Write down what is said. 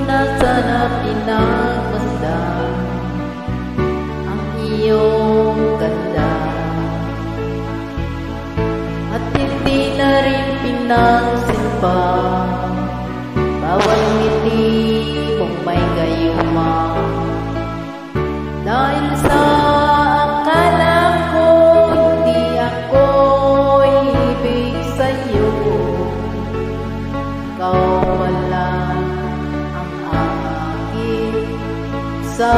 na sana pinagmasdan ang iyong ganda, at hindi na rin pinagsimba bawat ngiti mong may gayuma. Dahil sa akala ko hindi ako ibig sa'yo, ikaw pala ang aking sa